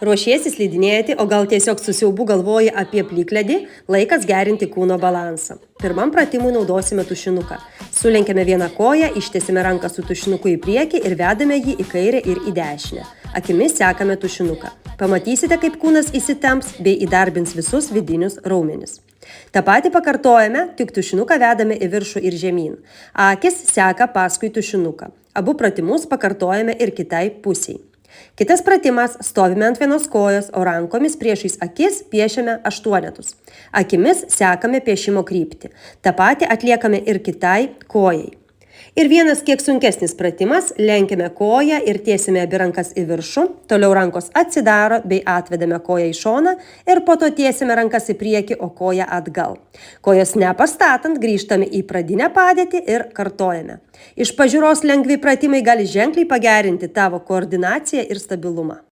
Ruošiesi slidinėti, o gal tiesiog su siaubu galvoji apie plikledį, laikas gerinti kūno balansą. Pirmam pratimui naudosime tušinuką. Sulenkiame vieną koją, ištiesime ranką su tušinuku į priekį ir vedame jį į kairę ir į dešinę. Akimis sekame tušinuką. Pamatysite, kaip kūnas įsitemps bei įdarbins visus vidinius raumenis. Ta patį pakartojame, tik tušinuką vedame į viršų ir žemyn. Akis seka paskui tušinuką. Abu pratimus pakartojame ir kitai pusiai. Kitas pratimas – stovime ant vienos kojos, o rankomis priešais akis piešiame aštuonetus. Akimis sekame piešimo kryptį. Ta patį atliekame ir kitai kojai. Ir vienas kiek sunkesnis pratimas – lenkiame koją ir tiesime abi rankas į viršų, toliau rankos atsidaro bei atvedame koją į šoną ir po to tiesime rankas į priekį, o koją atgal. Kojos nepastatant grįžtame į pradinę padėtį ir kartojame. Iš pažiūros lengvi pratimai gali ženkliai pagerinti tavo koordinaciją ir stabilumą.